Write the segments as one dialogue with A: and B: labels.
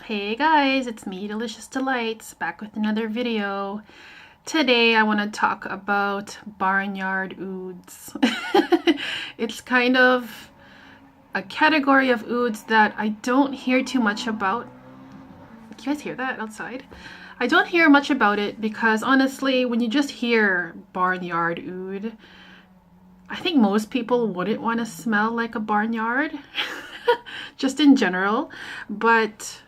A: Hey guys, it's me, Delicious Delights, back with another video. Today I want to talk about Barnyard Ouds. It's kind of a category of ouds that I don't hear too much about. Do you guys hear that outside? I don't hear much about it because honestly, when you just hear Barnyard Oud, I think most people wouldn't want to smell like a barnyard, just in general. But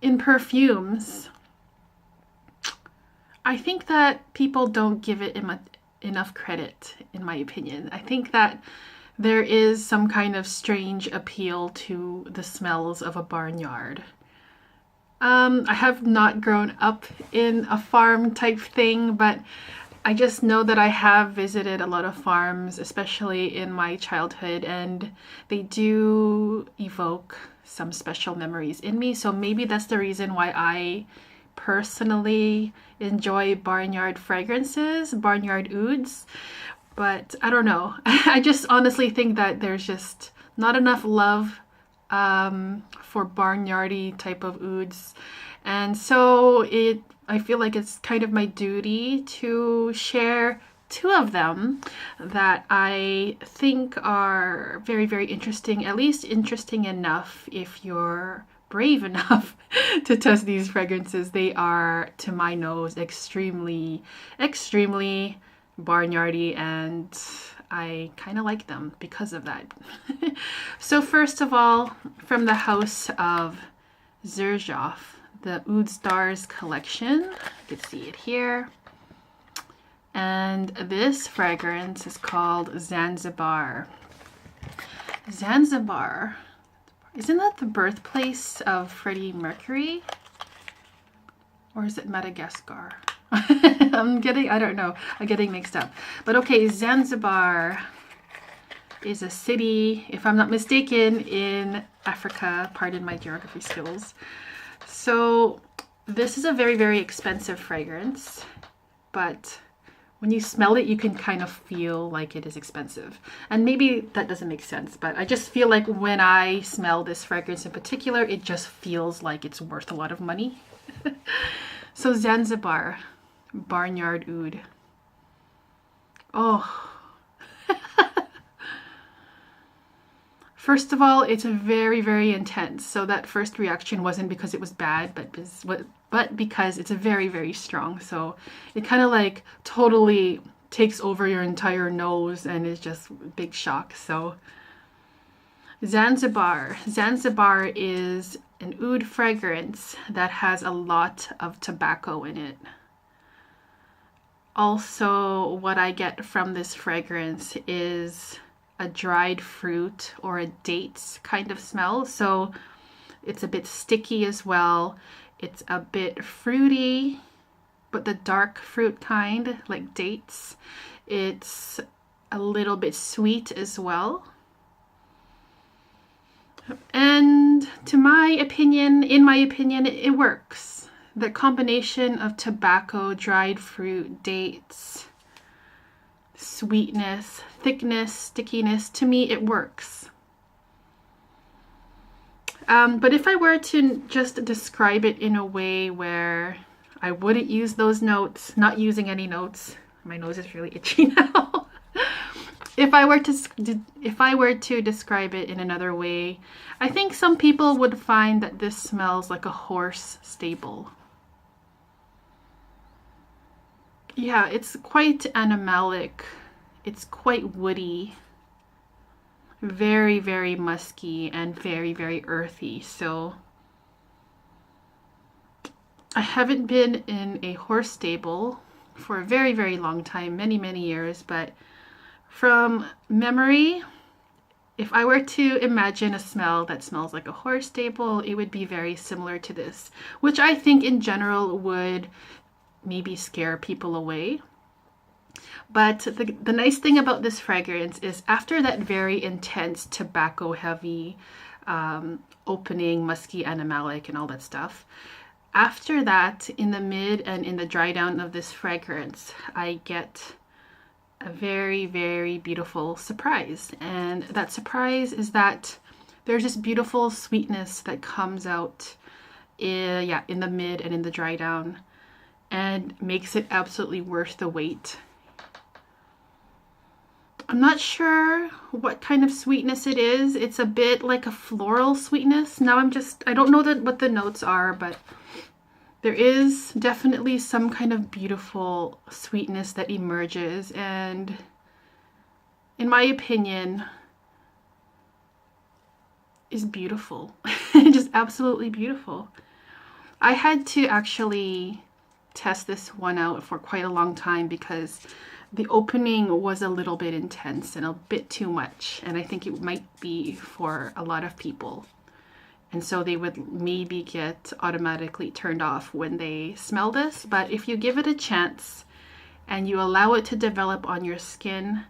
A: in perfumes, I think that people don't give it enough credit, in my opinion. I think that there is some kind of strange appeal to the smells of a barnyard. I have not grown up in a farm type thing, but I just know that I have visited a lot of farms, especially in my childhood, and they do evoke some special memories in me. So maybe that's the reason why I personally enjoy barnyard fragrances, barnyard ouds. But I don't know. I just honestly think that there's just not enough love for barnyardy type of ouds. And so I feel like it's kind of my duty to share two of them that I think are very, very interesting, at least interesting enough if you're brave enough to test these fragrances. They are, to my nose, extremely, extremely barnyardy, and I kind of like them because of that. So first of all, from the house of Xerjoff, the Oud Stars collection. You can see it here. And this fragrance is called Zanzibar. Zanzibar, isn't that the birthplace of Freddie Mercury? Or is it Madagascar? I don't know. I'm getting mixed up. But okay, Zanzibar is a city, if I'm not mistaken, in Africa. Pardon my geography skills. So this is a very, very expensive fragrance, but when you smell it, you can kind of feel like it is expensive. And maybe that doesn't make sense, but I just feel like when I smell this fragrance in particular, it just feels like it's worth a lot of money. So Zanzibar, Barnyard Oud. Oh. First of all, it's very, very intense. So that first reaction wasn't because it was bad, but because it's a very, very strong. So it kind of like totally takes over your entire nose and is just a big shock. So Zanzibar. Zanzibar is an oud fragrance that has a lot of tobacco in it. Also, what I get from this fragrance is a dried fruit or a dates kind of smell. So it's a bit sticky as well. It's a bit fruity, but the dark fruit kind, like dates. It's a little bit sweet as well. And in my opinion, it works. The combination of tobacco, dried fruit, dates, sweetness, thickness, stickiness, to me it works. But if I were to just describe it in a way where I wouldn't use those notes, not using any notes, my nose is really itchy now. If I were to describe it in another way, I think some people would find that this smells like a horse stable. Yeah, it's quite animalic. It's quite woody, very, very musky, and very, very earthy. So I haven't been in a horse stable for a very, very long time, many, many years, but from memory, if I were to imagine a smell that smells like a horse stable, it would be very similar to this, which I think in general would maybe scare people away. But the nice thing about this fragrance is after that very intense tobacco heavy opening, musky, animalic, and all that stuff, after that, in the mid and in the dry down of this fragrance, I get a very, very beautiful surprise. And that surprise is that there's this beautiful sweetness that comes out in the mid and in the dry down, and makes it absolutely worth the wait. I'm not sure what kind of sweetness it is. It's a bit like a floral sweetness. Now I don't know what the notes are, but there is definitely some kind of beautiful sweetness that emerges, and in my opinion, is beautiful. Just absolutely beautiful. I had to actually test this one out for quite a long time because the opening was a little bit intense and a bit too much, and I think it might be for a lot of people. And so they would maybe get automatically turned off when they smell this. But if you give it a chance and you allow it to develop on your skin,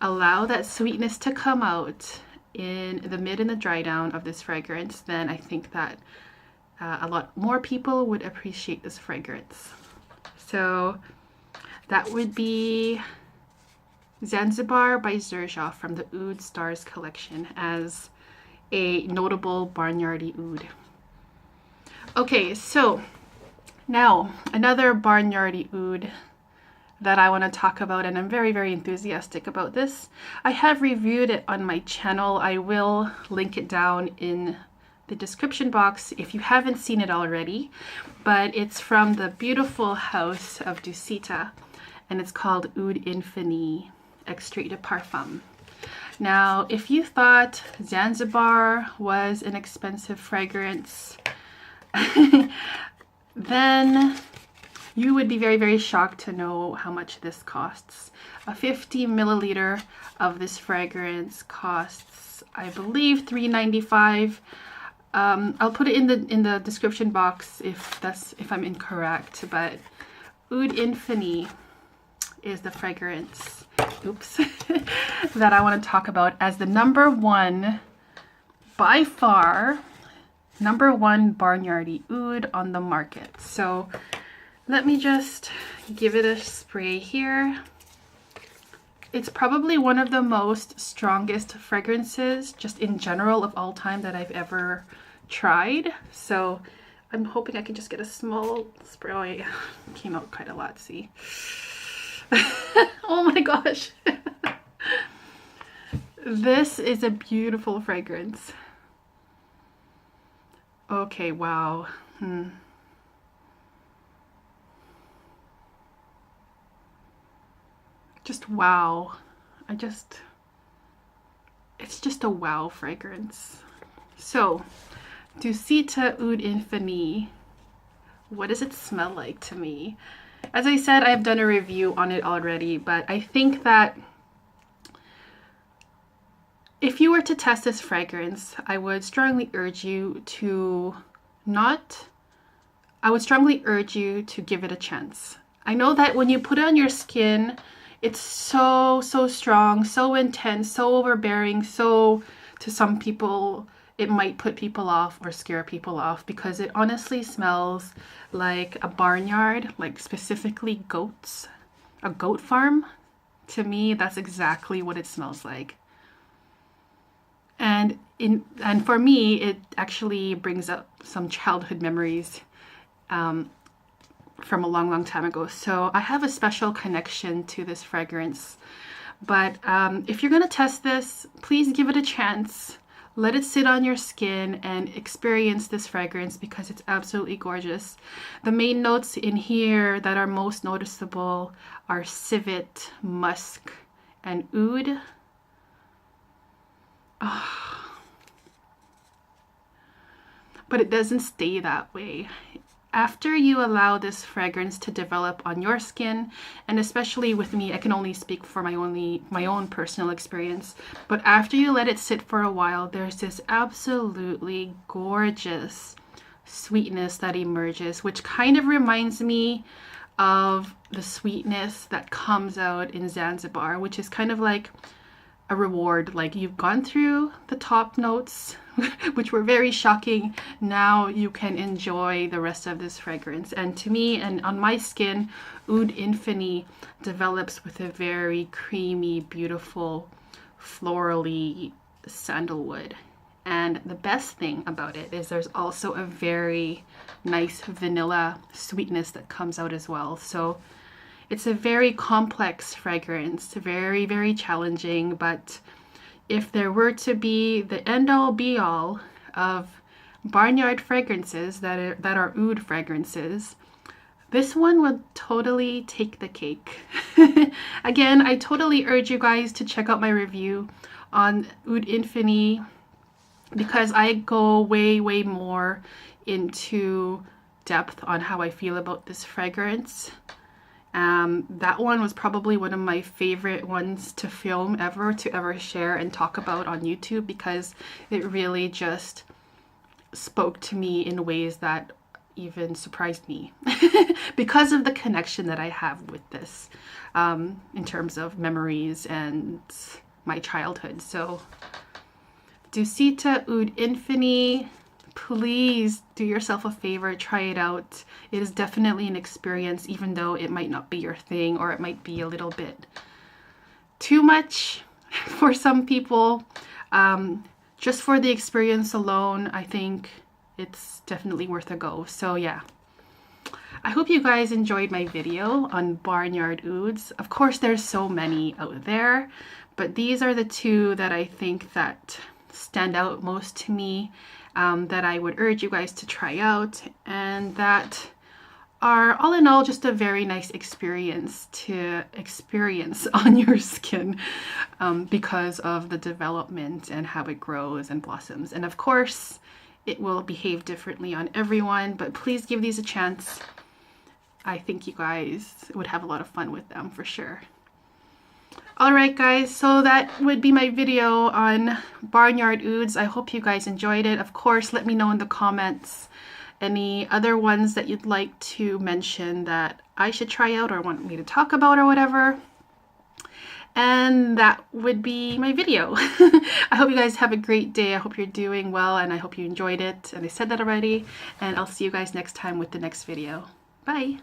A: allow that sweetness to come out in the mid and the dry down of this fragrance, then I think that a lot more people would appreciate this fragrance. So that would be Zanzibar by Xerjoff from the Oudh Stars collection as a notable Barnyardy oud. Okay, so now another Barnyardy oud that I want to talk about, and I'm very, very enthusiastic about this. I have reviewed it on my channel. I will link it down in the description box if you haven't seen it already, but it's from the beautiful house of Dusita, and it's called Oudh Infini Extrait de Parfum. Now, if you thought Zanzibar was an expensive fragrance, then you would be very, very shocked to know how much this costs. A 50 milliliter of this fragrance costs, I believe, $3.95. I'll put it in the description box if I'm incorrect, but Oudh Infini is the fragrance, that I want to talk about as the number one, by far, number one Barnyardy oud on the market. So let me just give it a spray here. It's probably one of the most strongest fragrances just in general of all time that I've ever tried. So I'm hoping I can just get a small spray. Oh, yeah, came out quite a lot, see? Oh my gosh. This is a beautiful fragrance. Okay, wow. Just wow. It's just a wow fragrance. So, Dusita Oudh Infini. What does it smell like to me? As I said, I've done a review on it already, but I think that if you were to test this fragrance, I would strongly urge you to give it a chance. I know that when you put it on your skin, it's so strong, so intense, so overbearing, so to some people it might put people off or scare people off because it honestly smells like a barnyard, like specifically goats, a goat farm. To me, that's exactly what it smells like. And for me, it actually brings up some childhood memories from a long time ago. So I have a special connection to this fragrance. But if you're going to test this, please give it a chance. Let it sit on your skin and experience this fragrance because it's absolutely gorgeous. The main notes in here that are most noticeable are civet, musk, and oud. Oh. But it doesn't stay that way. After you allow this fragrance to develop on your skin, and especially with me, I can only speak for my own personal experience, but after you let it sit for a while, there's this absolutely gorgeous sweetness that emerges, which kind of reminds me of the sweetness that comes out in Zanzibar, which is kind of like a reward. Like, you've gone through the top notes, which were very shocking. Now you can enjoy the rest of this fragrance. And to me, and on my skin, Oudh Infini develops with a very creamy, beautiful, florally sandalwood. And the best thing about it is there's also a very nice vanilla sweetness that comes out as well. So it's a very complex fragrance, very, very challenging, but if there were to be the end-all be-all of Barnyard fragrances that are oud fragrances, this one would totally take the cake. Again, I totally urge you guys to check out my review on Oudh Infini because I go way, way more into depth on how I feel about this fragrance. That one was probably one of my favorite ones to film ever, to ever share and talk about on YouTube, because it really just spoke to me in ways that even surprised me because of the connection that I have with this in terms of memories and my childhood. So Dusita Oudh Infini, please do yourself a favor, try it out. It is definitely an experience, even though it might not be your thing, or it might be a little bit too much for some people. Just for the experience alone, I think it's definitely worth a go. So yeah, I hope you guys enjoyed my video on Barnyard Ouds. Of course, there's so many out there, but these are the two that I think that stand out most to me, that I would urge you guys to try out, and that are all in all just a very nice experience to experience on your skin, because of the development and how it grows and blossoms. And of course, it will behave differently on everyone, but please give these a chance. I think you guys would have a lot of fun with them for sure. Alright guys, so that would be my video on Barnyard Ouds. I hope you guys enjoyed it. Of course, let me know in the comments any other ones that you'd like to mention that I should try out or want me to talk about or whatever. And that would be my video. I hope you guys have a great day. I hope you're doing well, and I hope you enjoyed it. And I said that already. And I'll see you guys next time with the next video. Bye!